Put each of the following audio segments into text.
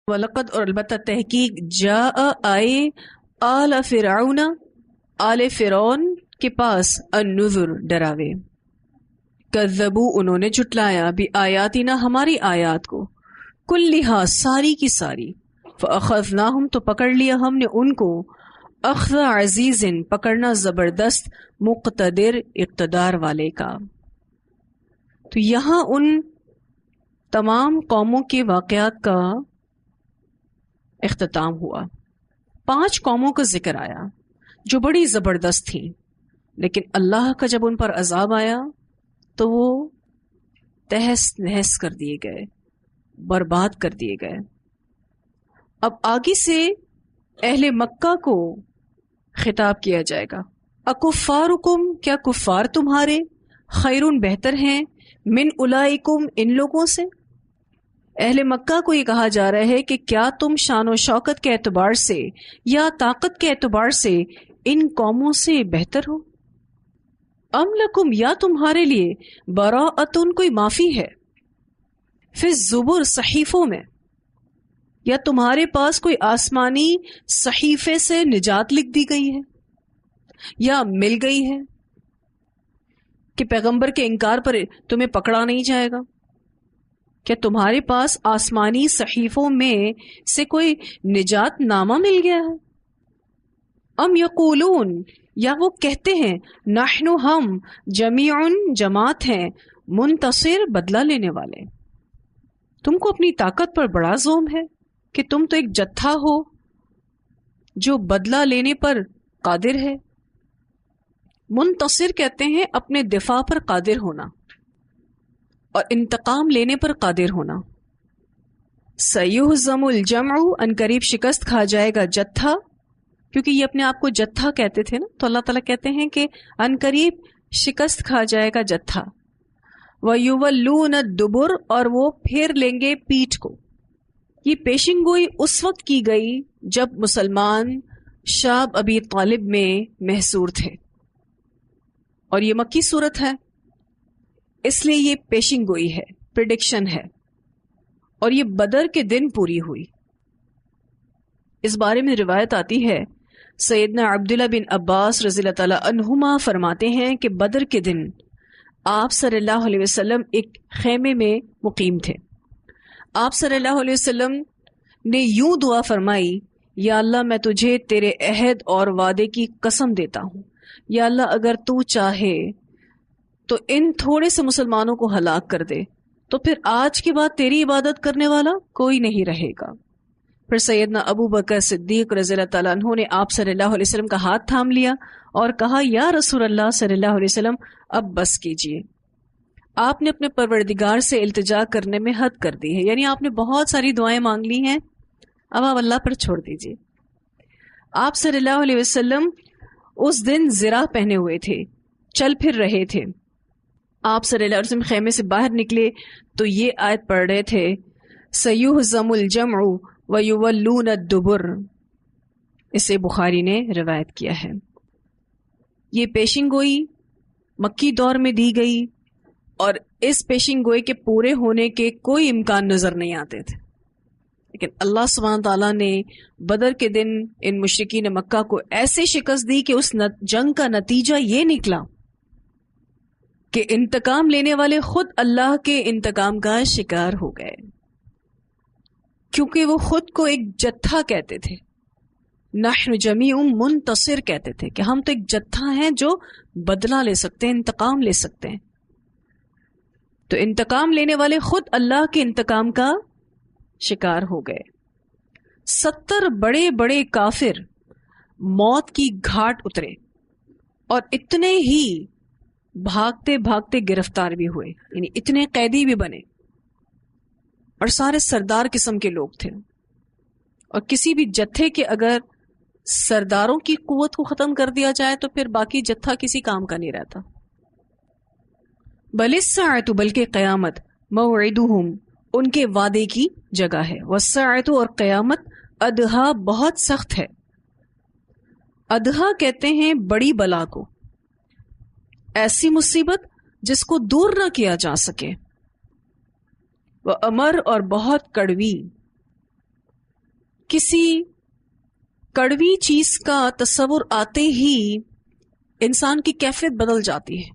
وَلَقَدْ اور البتہ تحقیق جاء آئے آل فرعون آل فرعون کے پاس النذر ڈراوے کذبوا انہوں نے جھٹلایا بآیاتنا ہماری آیات کو کلھا ساری کی ساری فأخذناہم تو پکڑ لیا ہم نے ان کو اخذ عزیز پکڑنا زبردست مقتدر اقتدار والے کا. تو یہاں ان تمام قوموں کے واقعات کا اختتام ہوا. 5 قوموں کا ذکر آیا جو بڑی زبردست تھیں، لیکن اللہ کا جب ان پر عذاب آیا تو وہ تہس نہس کر دیے گئے، برباد کر دیے گئے. اب آگے سے اہل مکہ کو خطاب کیا جائے گا. اکفارکم کیا کفار تمہارے خیرون بہتر ہیں من اولئکم ان لوگوں سے. اہل مکہ کو یہ کہا جا رہا ہے کہ کیا تم شان و شوکت کے اعتبار سے یا طاقت کے اعتبار سے ان قوموں سے بہتر ہو. ام لکم یا تمہارے لیے براءتن کوئی معافی ہے فی الزبر صحیفوں میں، یا تمہارے پاس کوئی آسمانی صحیفے سے نجات لکھ دی گئی ہے یا مل گئی ہے کہ پیغمبر کے انکار پر تمہیں پکڑا نہیں جائے گا. کیا تمہارے پاس آسمانی صحیفوں میں سے کوئی نجات نامہ مل گیا ہے؟ ام یقولون یا وہ کہتے ہیں نحن ہم جمیعن جماعت ہیں منتصر بدلہ لینے والے. تم کو اپنی طاقت پر بڑا زوم ہے کہ تم تو ایک جتھا ہو جو بدلہ لینے پر قادر ہے. منتصر کہتے ہیں اپنے دفاع پر قادر ہونا اور انتقام لینے پر قادر ہونا. سیہزم الجمع ان قریب شکست کھا جائے گا جتھا، کیونکہ یہ اپنے آپ کو جتھا کہتے تھے نا، تو اللہ تعالیٰ کہتے ہیں کہ ان قریب شکست کھا جائے گا جتھا. وَيُوَلُّونَ الدُّبُرَ اور وہ پھیر لیں گے پیٹھ کو. یہ پیشن گوئی اس وقت کی گئی جب مسلمان شاب ابی طالب میں محصور تھے، اور یہ مکی صورت ہے اس لیے یہ پیشن گوئی ہے، پریڈکشن ہے، اور یہ بدر کے دن پوری ہوئی. اس بارے میں روایت آتی ہے سیدنا عبداللہ بن عباس رضی اللہ تعالی عنہما فرماتے ہیں کہ بدر کے دن آپ صلی اللہ علیہ وسلم ایک خیمے میں مقیم تھے. آپ صلی اللہ علیہ وسلم نے یوں دعا فرمائی، یا اللہ میں تجھے تیرے عہد اور وعدے کی قسم دیتا ہوں، یا اللہ اگر تو چاہے تو ان تھوڑے سے مسلمانوں کو ہلاک کر دے، تو پھر آج کے بعد تیری عبادت کرنے والا کوئی نہیں رہے گا. پھر سیدنا ابو بکر صدیق رضی اللہ تعالیٰ عنہ نے آپ صلی اللہ علیہ وسلم کا ہاتھ تھام لیا اور کہا یا رسول اللہ صلی اللہ علیہ وسلم اب بس کیجئے. آپ نے اپنے پروردگار سے التجا کرنے میں حد کر دی ہے، یعنی آپ نے بہت ساری دعائیں مانگ لی ہیں، اب آپ اللہ پر چھوڑ دیجئے. آپ صلی اللہ علیہ وسلم اس دن زرہ پہنے ہوئے تھے، چل پھر رہے تھے. آپ صلی اللہ علیہ وسلم خیمے سے باہر نکلے تو یہ آیت پڑھ رہے تھے سیہزم الجمع ویولون الدبر. اسے بخاری نے روایت کیا ہے. یہ پیشن گوئی مکی دور میں دی گئی، اور اس پیشن گوئی کے پورے ہونے کے کوئی امکان نظر نہیں آتے تھے، لیکن اللہ سبحانہ تعالیٰ نے بدر کے دن ان مشرکین مکہ کو ایسے شکست دی کہ اس جنگ کا نتیجہ یہ نکلا کہ انتقام لینے والے خود اللہ کے انتقام کا شکار ہو گئے، کیونکہ وہ خود کو ایک جتھا کہتے تھے. نحن جمیع منتصر کہتے تھے کہ ہم تو ایک جتھا ہیں جو بدلہ لے سکتے ہیں، انتقام لے سکتے ہیں. تو انتقام لینے والے خود اللہ کے انتقام کا شکار ہو گئے. 70 بڑے بڑے کافر موت کی گھاٹ اترے، اور اتنے ہی بھاگتے بھاگتے گرفتار بھی ہوئے، یعنی اتنے قیدی بھی بنے، اور سارے سردار قسم کے لوگ تھے. اور کسی بھی جتھے کے اگر سرداروں کی قوت کو ختم کر دیا جائے تو پھر باقی جتھا کسی کام کا نہیں رہتا. بل الساعۃ بلکہ قیامت موعدہم ان کے وعدے کی جگہ ہے، والساعۃ اور قیامت ادھا بہت سخت ہے. ادھا کہتے ہیں بڑی بلا کو، ایسی مصیبت جس کو دور نہ کیا جا سکے. وہ امر اور بہت کڑوی. کسی کڑوی چیز کا تصور آتے ہی انسان کی کیفیت بدل جاتی ہے.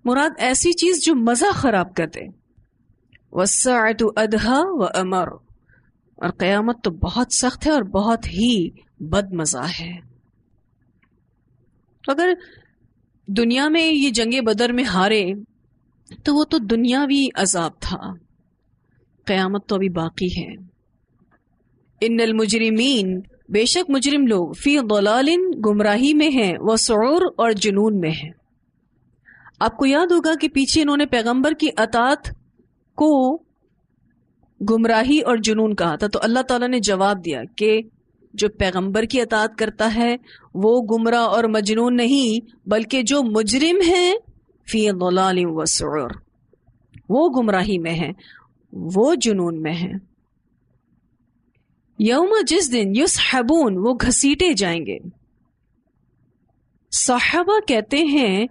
مراد ایسی چیز جو مزہ خراب کر دے. وَالسَّاعَةُ أَدْهَى وَأَمَرُ، اور قیامت تو بہت سخت ہے اور بہت ہی بد مزہ ہے. اگر دنیا میں یہ جنگ بدر میں ہارے تو وہ تو دنیاوی عذاب تھا، قیامت تو ابھی باقی ہے. ان المجرمین، بے شک مجرم لوگ، فی ضلال، گمراہی میں ہیں، وسعور، اور جنون میں ہیں. آپ کو یاد ہوگا کہ پیچھے انہوں نے پیغمبر کی اطاعت کو گمراہی اور جنون کہا تھا، تو اللہ تعالیٰ نے جواب دیا کہ جو پیغمبر کی اطاعت کرتا ہے وہ گمراہ اور مجنون نہیں، بلکہ جو مجرم ہیں فی ضلال وسعور، وہ گمراہی میں ہیں، وہ جنون میں ہیں. یوم، جس دن، یسحبون، وہ گھسیٹے جائیں گے. صحابہ کہتے ہیں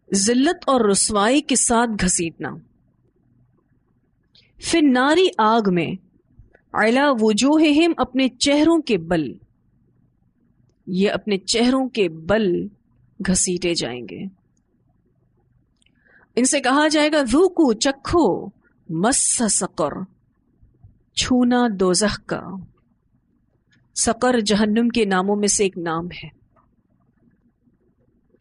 ذلت اور رسوائی کے ساتھ گھسیٹنا. فی الناری، آگ میں، علی وجوہہم، اپنے چہروں کے بل، یہ اپنے چہروں کے بل گھسیٹے جائیں گے. ان سے کہا جائے گا ذوقوا، چکھو، مس سقر، چھونا دوزخ کا. سقر جہنم کے ناموں میں سے ایک نام ہے.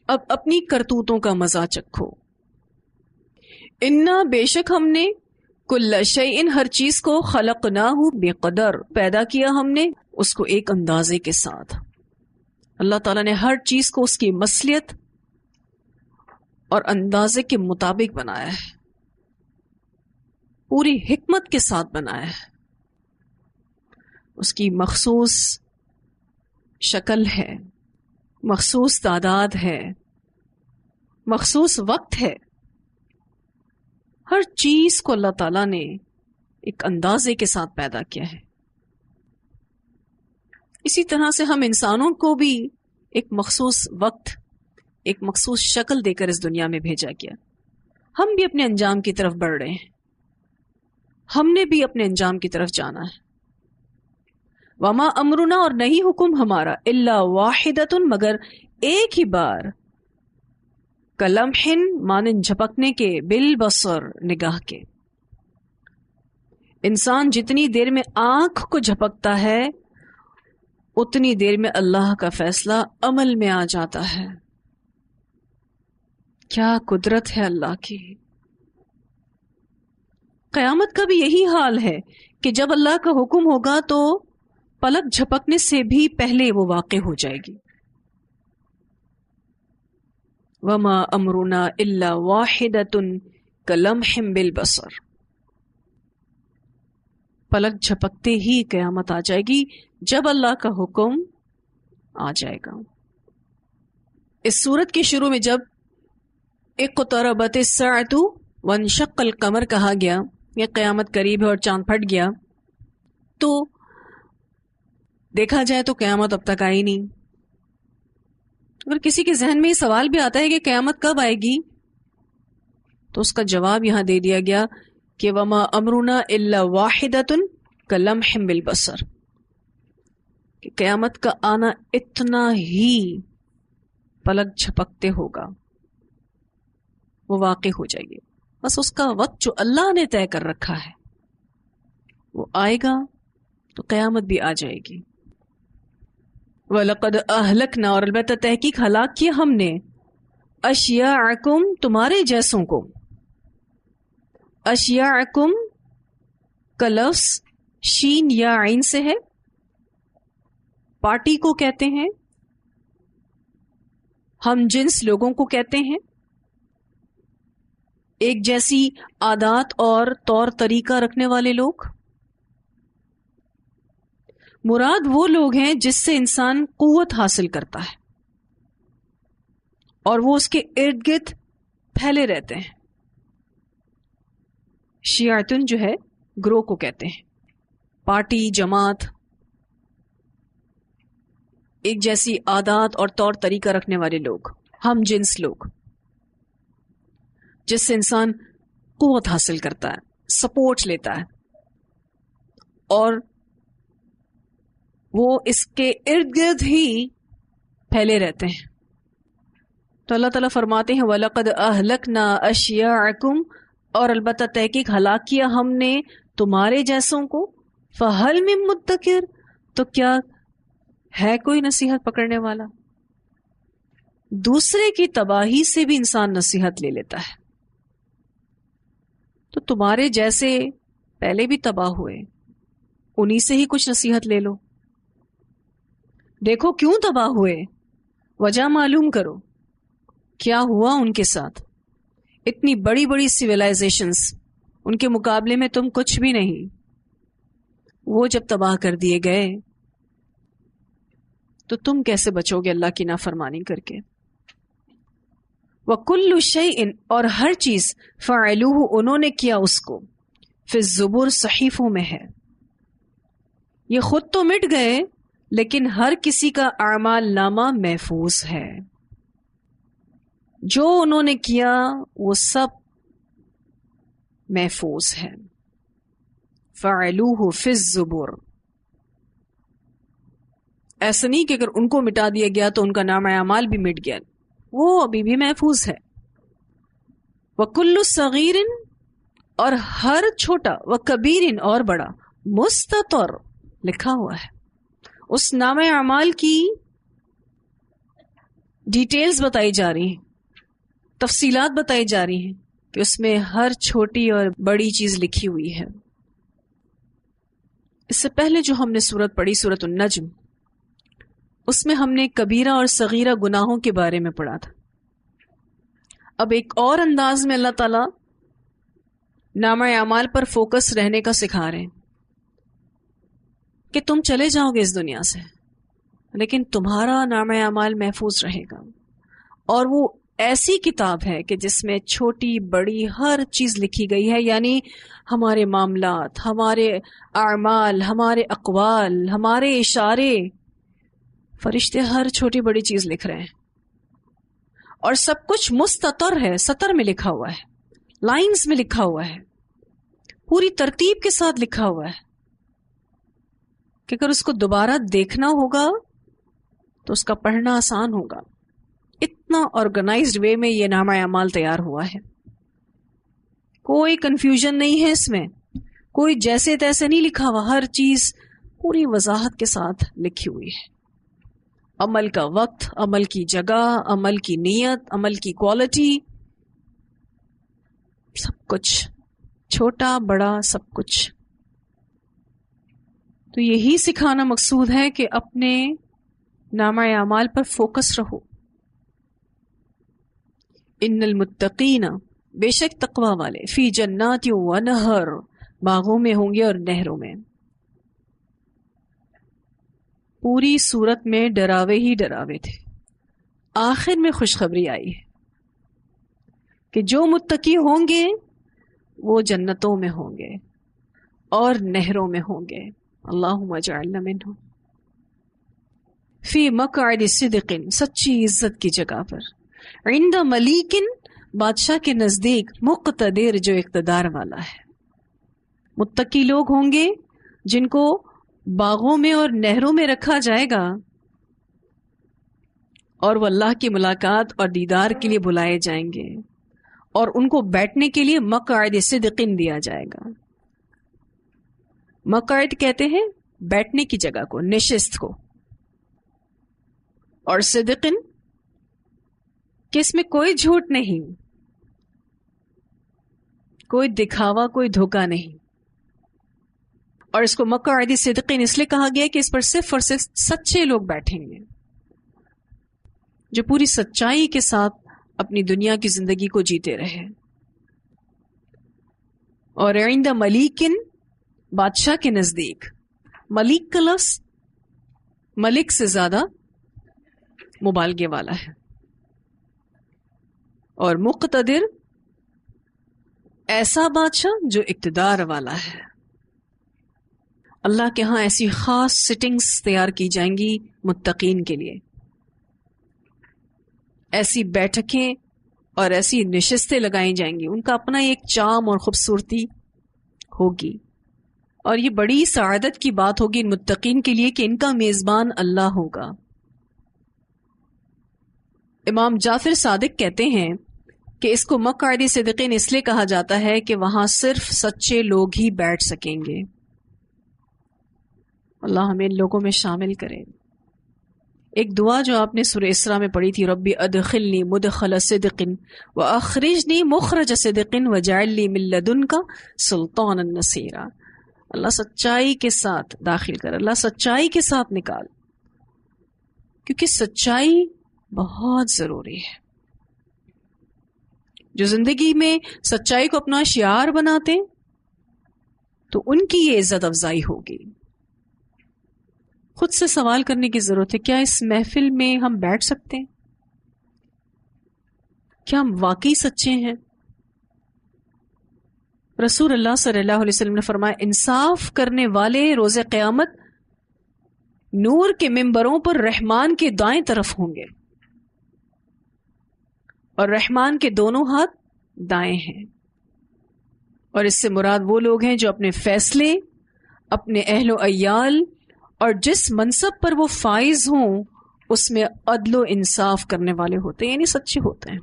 اب اپنی کرتوتوں کا مزہ چکھو. انا، بے شک ہم نے، کل شیء، ہر چیز کو، خلقناہ، بقدر، پیدا کیا ہم نے اس کو ایک اندازے کے ساتھ. اللہ تعالیٰ نے ہر چیز کو اس کی مصلیت اور اندازے کے مطابق بنایا ہے، پوری حکمت کے ساتھ بنایا ہے. اس کی مخصوص شکل ہے، مخصوص تعداد ہے، مخصوص وقت ہے. ہر چیز کو اللہ تعالیٰ نے ایک اندازے کے ساتھ پیدا کیا ہے. اسی طرح سے ہم انسانوں کو بھی ایک مخصوص وقت، ایک مخصوص شکل دے کر اس دنیا میں بھیجا گیا. ہم بھی اپنے انجام کی طرف بڑھ رہے ہیں، ہم نے بھی اپنے انجام کی طرف جانا ہے. وما امرنا، اور نہیں حکم ہمارا، الا واحدۃ، مگر ایک ہی بار، کلمح، مانند جھپکنے کے، بالبصر، نگاہ کے. انسان جتنی دیر میں آنکھ کو جھپکتا ہے اتنی دیر میں اللہ کا فیصلہ عمل میں آ جاتا ہے. کیا قدرت ہے اللہ کی. قیامت کا بھی یہی حال ہے کہ جب اللہ کا حکم ہوگا تو پلک جھپکنے سے بھی پہلے وہ واقع ہو جائے گی. وما امرنا الا واحدۃ کلمح بالبصر، پلک جھپکتے ہی قیامت آ جائے گی جب اللہ کا حکم آ جائے گا. اس سورت کے شروع میں جب اقتربت الساعۃ وانشق القمر کہا گیا، یہ قیامت قریب ہے اور چاند پھٹ گیا، تو دیکھا جائے تو قیامت اب تک آئی نہیں. اگر کسی کے ذہن میں یہ سوال بھی آتا ہے کہ قیامت کب آئے گی، تو اس کا جواب یہاں دے دیا گیا کہ وما امرنا الا واحدۃ کلمح بالبصر، کہ قیامت کا آنا اتنا ہی پلک جھپکتے ہوگا، وہ واقع ہو جائے گی. بس اس کا وقت جو اللہ نے طے کر رکھا ہے وہ آئے گا تو قیامت بھی آ جائے گی. وَلَقَدْ أَهْلَكْنَا، اور البتہ تحقیق ہلاک کیا ہم نے، أَشْيَاعَكُمْ، تمہارے جیسوں کو. أَشْيَاعَكُمْ کا لفظ شین یا عین سے ہے. پارٹی کو کہتے ہیں، ہم جنس لوگوں کو کہتے ہیں، ایک جیسی عادات اور طور طریقہ رکھنے والے لوگ. مراد وہ لوگ ہیں جس سے انسان قوت حاصل کرتا ہے اور وہ اس کے ارد گرد پھیلے رہتے ہیں. شیعتن جو ہے گروہ کو کہتے ہیں، پارٹی، جماعت، ایک جیسی عادات اور طور طریقہ رکھنے والے لوگ، ہم جنس لوگ، جس سے انسان قوت حاصل کرتا ہے، سپورٹ لیتا ہے. اور وہ اس کے ارد گرد ہی پھیلے رہتے ہیں. تو اللہ تعالیٰ فرماتے ہیں وَلَقَدْ أَهْلَكْنَا أَشْيَاعَكُمْ، اور البتہ تحقیق ہلاک کیا ہم نے تمہارے جیسوں کو. فَهَلْ مِن مُدَّكِرٍ، تو کیا ہے کوئی نصیحت پکڑنے والا؟ دوسرے کی تباہی سے بھی انسان نصیحت لے لیتا ہے. تو تمہارے جیسے پہلے بھی تباہ ہوئے، انہی سے ہی کچھ نصیحت لے لو. دیکھو کیوں تباہ ہوئے، وجہ معلوم کرو، کیا ہوا ان کے ساتھ. اتنی بڑی بڑی سویلائزیشنز، ان کے مقابلے میں تم کچھ بھی نہیں. وہ جب تباہ کر دیے گئے تو تم کیسے بچو گے اللہ کی نافرمانی کر کے. وَكُلُّ شَيْءٍ، اور ہر چیز، فَعَلُوهُ، انہوں نے کیا اس کو، فِي الزُّبُرِ، صحیفوں میں ہے. یہ خود تو مٹ گئے لیکن ہر کسی کا اعمال نامہ محفوظ ہے. جو انہوں نے کیا وہ سب محفوظ ہے. فَعَلُوهُ فِي الزُّبُرِ، ایسا نہیں کہ اگر ان کو مٹا دیا گیا تو ان کا نام اعمال بھی مٹ گیا، وہ ابھی بھی محفوظ ہے. وَكُلُّ صَغِيرٍ، اور ہر چھوٹا، وَكَبِيرٍ، اور بڑا، مُسْتَطَرٍ، لکھا ہوا ہے. اس نام اعمال کی ڈیٹیلز بتائی جا رہی ہیں، تفصیلات بتائی جا رہی ہیں کہ اس میں ہر چھوٹی اور بڑی چیز لکھی ہوئی ہے. اس سے پہلے جو ہم نے سورت پڑھی، سورت النجم، اس میں ہم نے کبیرہ اور صغیرہ گناہوں کے بارے میں پڑھا تھا. اب ایک اور انداز میں اللہ تعالیٰ نام اعمال پر فوکس رہنے کا سکھا رہے ہیں کہ تم چلے جاؤ گے اس دنیا سے لیکن تمہارا نام اعمال محفوظ رہے گا. اور وہ ایسی کتاب ہے کہ جس میں چھوٹی بڑی ہر چیز لکھی گئی ہے، یعنی ہمارے معاملات، ہمارے اعمال، ہمارے اقوال، ہمارے اشارے، فرشتے ہر چھوٹی بڑی چیز لکھ رہے ہیں. اور سب کچھ مستطر ہے، سطر میں لکھا ہوا ہے، لائنز میں لکھا ہوا ہے، پوری ترتیب کے ساتھ لکھا ہوا ہے کہ اگر اس کو دوبارہ دیکھنا ہوگا تو اس کا پڑھنا آسان ہوگا. اتنا آرگنائزڈ وے میں یہ نامہ اعمال تیار ہوا ہے، کوئی کنفیوژن نہیں ہے اس میں، کوئی جیسے تیسے نہیں لکھا ہوا، ہر چیز پوری وضاحت کے ساتھ لکھی ہوئی ہے. عمل کا وقت، عمل کی جگہ، عمل کی نیت، عمل کی کوالٹی، سب کچھ، چھوٹا بڑا سب کچھ. تو یہی سکھانا مقصود ہے کہ اپنے نامہ اعمال پر فوکس رہو. ان المتقین، بے شک تقوی والے، فی جنات و نہر، باغوں میں ہوں گے اور نہروں میں. پوری صورت میں ڈراوے ہی ڈراوے تھے، آخر میں خوشخبری آئی ہے کہ جو متقی ہوں گے وہ جنتوں میں ہوں گے اور نہروں میں ہوں گے. اللہم اجعلنا منہم. فی مقعد صدق، سچی عزت کی جگہ پر، عند ملیک، بادشاہ کے نزدیک، مقتدر، جو اقتدار والا ہے. متقی لوگ ہوں گے جن کو باغوں میں اور نہروں میں رکھا جائے گا اور وہ اللہ کی ملاقات اور دیدار کے لیے بلائے جائیں گے، اور ان کو بیٹھنے کے لیے مقعد صدق دیا جائے گا. مقعد کہتے ہیں بیٹھنے کی جگہ کو، نشست کو، اور صدق کہ اس میں کوئی جھوٹ نہیں، کوئی دکھاوا، کوئی دھوکہ نہیں. اور اس کو مقعد صدق اس لیے کہا گیا کہ اس پر صرف اور صرف سچے لوگ بیٹھیں گے، جو پوری سچائی کے ساتھ اپنی دنیا کی زندگی کو جیتے رہے. اور عند ملیکن، بادشاہ کے نزدیک. ملیک کا لفظ ملک سے زیادہ مبالغے والا ہے، اور مقتدر ایسا بادشاہ جو اقتدار والا ہے. اللہ کے ہاں ایسی خاص سٹنگز تیار کی جائیں گی متقین کے لیے، ایسی بیٹھکیں اور ایسی نشستیں لگائی جائیں گی، ان کا اپنا ایک چام اور خوبصورتی ہوگی. اور یہ بڑی سعادت کی بات ہوگی ان متقین کے لیے کہ ان کا میزبان اللہ ہوگا. امام جعفر صادق کہتے ہیں کہ اس کو مقعد صدقین اس لیے کہا جاتا ہے کہ وہاں صرف سچے لوگ ہی بیٹھ سکیں گے. اللہ ہمیں ان لوگوں میں شامل کرے. ایک دعا جو آپ نے سورہ اسراء میں پڑھی تھی، ربی ادخلنی مدخل صدق واخرجنی مخرج صدق واجعل لی من لدنک سلطانا نصیرا. اللہ سچائی کے ساتھ داخل کر، اللہ سچائی کے ساتھ نکال، کیونکہ سچائی بہت ضروری ہے. جو زندگی میں سچائی کو اپنا شعار بناتے ہیں تو ان کی یہ عزت افزائی ہوگی. خود سے سوال کرنے کی ضرورت ہے، کیا اس محفل میں ہم بیٹھ سکتے ہیں؟ کیا ہم واقعی سچے ہیں؟ رسول اللہ صلی اللہ علیہ وسلم نے فرمایا، انصاف کرنے والے روز قیامت نور کے ممبروں پر رحمان کے دائیں طرف ہوں گے، اور رحمان کے دونوں ہاتھ دائیں ہیں. اور اس سے مراد وہ لوگ ہیں جو اپنے فیصلے، اپنے اہل و عیال اور جس منصب پر وہ فائز ہوں اس میں عدل و انصاف کرنے والے ہوتے ہیں، یعنی سچے ہوتے ہیں.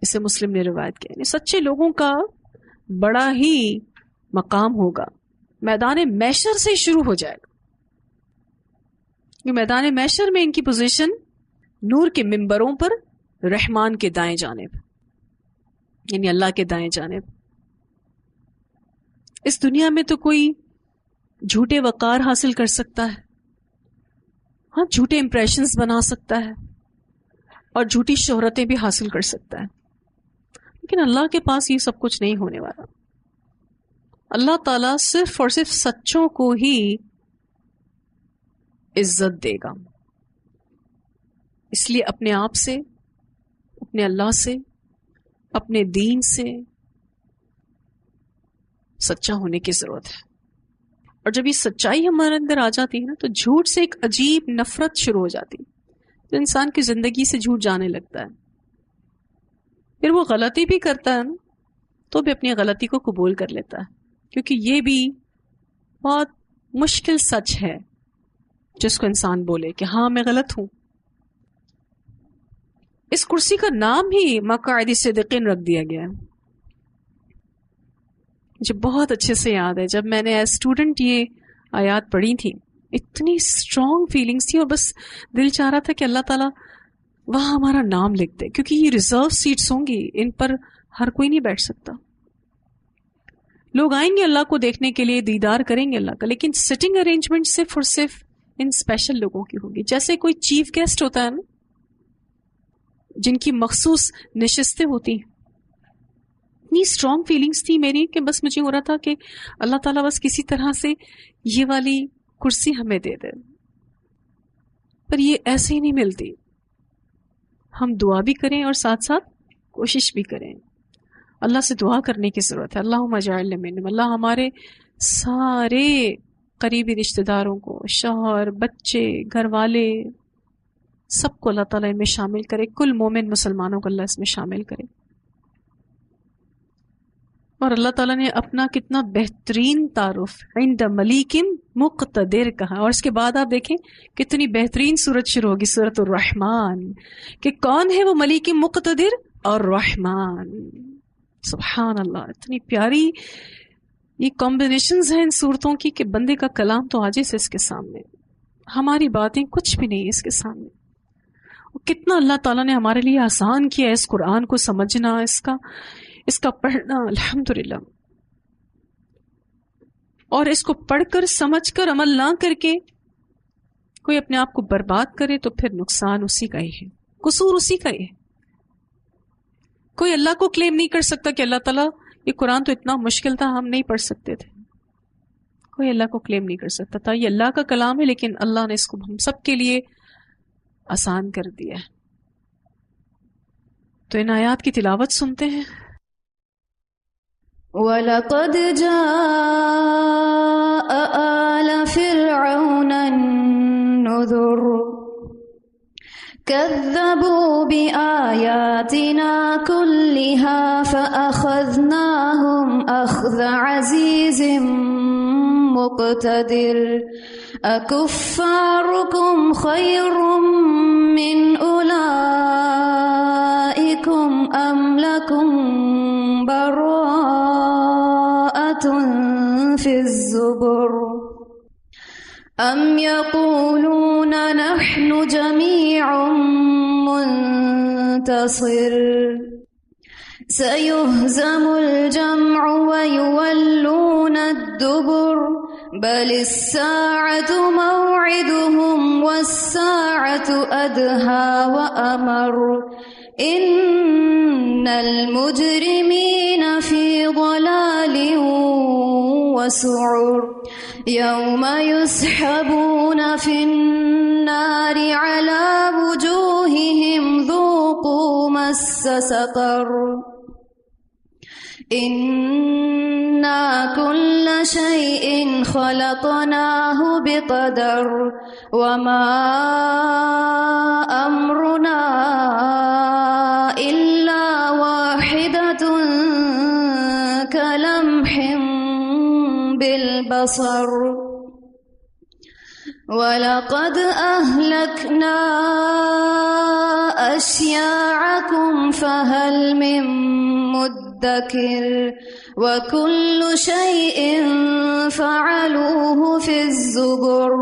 اسے مسلم نے روایت کیا. یعنی سچے لوگوں کا بڑا ہی مقام ہوگا. میدان محشر سے شروع ہو جائے گا. یہ میدان محشر میں ان کی پوزیشن نور کے ممبروں پر رحمان کے دائیں جانب، یعنی اللہ کے دائیں جانب. اس دنیا میں تو کوئی جھوٹے وقار حاصل کر سکتا ہے، ہاں جھوٹے امپریشنز بنا سکتا ہے اور جھوٹی شہرتیں بھی حاصل کر سکتا ہے، لیکن اللہ کے پاس یہ سب کچھ نہیں ہونے والا. اللہ تعالیٰ صرف اور صرف سچوں کو ہی عزت دے گا. اس لیے اپنے آپ سے، اپنے اللہ سے، اپنے دین سے سچا ہونے کی ضرورت ہے. اور جب یہ سچائی ہمارے اندر آ جاتی ہے نا تو جھوٹ سے ایک عجیب نفرت شروع ہو جاتی ہے. تو انسان کی زندگی سے جھوٹ جانے لگتا ہے. پھر وہ غلطی بھی کرتا ہے نا تو بھی اپنی غلطی کو قبول کر لیتا ہے، کیونکہ یہ بھی بہت مشکل سچ ہے جس کو انسان بولے کہ ہاں میں غلط ہوں. اس کرسی کا نام ہی مقعد صدقین رکھ دیا گیا ہے. مجھے بہت اچھے سے یاد ہے جب میں نے ایز اسٹوڈنٹ یہ آیات پڑھی تھی، اتنی اسٹرانگ فیلنگس تھی، اور بس دل چاہ رہا تھا کہ اللہ تعالیٰ وہاں ہمارا نام لکھ دے، کیونکہ یہ ریزرو سیٹس ہوں گی، ان پر ہر کوئی نہیں بیٹھ سکتا. لوگ آئیں گے اللہ کو دیکھنے کے لیے، دیدار کریں گے اللہ کا، لیکن سٹنگ ارینجمنٹ صرف اور صرف ان اسپیشل لوگوں کی ہوگی. جیسے کوئی چیف گیسٹ ہوتا ہے نا، جن کی مخصوص نشستیں ہوتی ہیں. اتنی اسٹرانگ فیلنگس تھی میری کہ بس مجھے ہو رہا تھا کہ اللہ تعالیٰ بس کسی طرح سے یہ والی کرسی ہمیں دے دے. پر یہ ایسے ہی نہیں ملتی. ہم دعا بھی کریں اور ساتھ ساتھ کوشش بھی کریں. اللہ سے دعا کرنے کی ضرورت ہے. اللہم اجعلنا منہم. اللہ ہمارے سارے قریبی رشتہ داروں کو، شوہر، بچے، گھر والے، سب کو اللہ تعالیٰ ان میں شامل کرے. کل مومن مسلمانوں کو اللہ اس میں شامل کرے. اور اللہ تعالیٰ نے اپنا کتنا بہترین تعارف عند ملیک مقتدر کہا. اور اس کے بعد آپ دیکھیں کتنی بہترین سورت شروع ہوگی، سورت الرحمن، کہ کون ہے وہ ملیک مقتدر اور رحمان. سبحان اللہ، اتنی پیاری یہ کمبینیشنز ہیں ان صورتوں کی کہ بندے کا کلام تو عاجز ہے اس کے سامنے. ہماری باتیں کچھ بھی نہیں اس کے سامنے. کتنا اللہ تعالیٰ نے ہمارے لیے آسان کیا اس قرآن کو سمجھنا، اس کا پڑھنا، الحمدللہ. اور اس کو پڑھ کر، سمجھ کر، عمل نہ کر کے کوئی اپنے آپ کو برباد کرے تو پھر نقصان اسی کا ہی ہے، قصور اسی کا ہی ہے. کوئی اللہ کو کلیم نہیں کر سکتا کہ اللہ تعالیٰ یہ قرآن تو اتنا مشکل تھا ہم نہیں پڑھ سکتے تھے. کوئی اللہ کو کلیم نہیں کر سکتا تھا. یہ اللہ کا کلام ہے، لیکن اللہ نے اس کو ہم سب کے لیے آسان کر دیا ہے. تو ان آیات کی تلاوت سنتے ہیں. وَلَقَدْ جَاءَ آلَ فِرْعَوْنَ النُّذُرُ كذبوا بآياتنا كلها فأخذناهم أخذ عزيز مقتدر أكفاركم خير من أولئكم أم لكم براءة في الزبر أم يقولون نحن جميع منتصر سيهزم الجمع ويولون الدبر بل الساعة موعدهم والساعة أدهى وأمر إن المجرمين في ضلال وسعر يوم يسحبون في النار على وجوههم ذوقوا مس سقر إنا كل شيء خلقناه بقدر وما أمرنا إلا واحدة كلمح بالبصر ولقد أهلكنا أشياعكم فهل من مدكر وكل شيء فعلوه في الزبر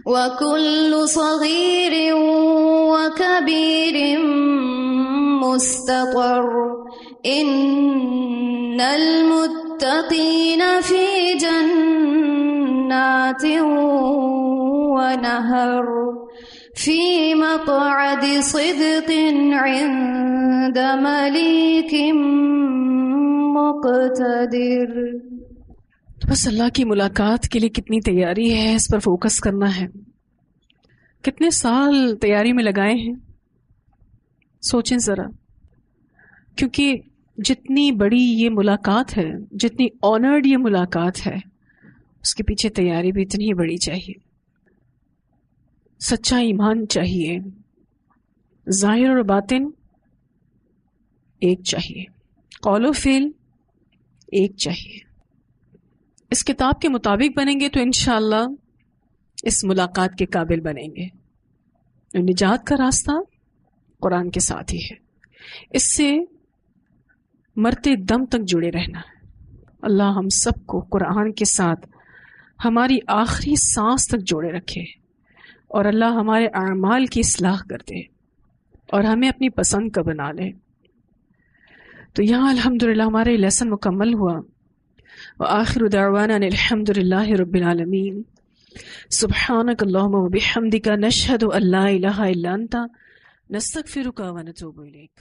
وكل صغير وكبير مستقر إن المتقين في جنات ونهر في مقعد صدق عند ملیک مقتدر. بس اللہ کی ملاقات کے لیے کتنی تیاری ہے، اس پر فوکس کرنا ہے. کتنے سال تیاری میں لگائے ہیں، سوچیں ذرا. کیونکہ جتنی بڑی یہ ملاقات ہے، جتنی آنرڈ یہ ملاقات ہے، اس کے پیچھے تیاری بھی اتنی ہی بڑی چاہیے. سچا ایمان چاہیے، ظاہر اور باطن ایک چاہیے، قول و فعل ایک چاہیے. اس کتاب کے مطابق بنیں گے تو انشاءاللہ اس ملاقات کے قابل بنیں گے. نجات کا راستہ قرآن کے ساتھ ہی ہے، اس سے مرتے دم تک جڑے رہنا ہے. اللہ ہم سب کو قرآن کے ساتھ ہماری آخری سانس تک جوڑے رکھے، اور اللہ ہمارے اعمال کی اصلاح کر دے اور ہمیں اپنی پسند کا بنا لے. تو یہاں الحمدللہ ہمارے لیسن مکمل ہوا. وآخر دعوانا الحمدللہ رب العالمین. سبحانک اللہم وبحمدک نشہد ان لا الہ الا انت نستغفرک ونتوب الیک.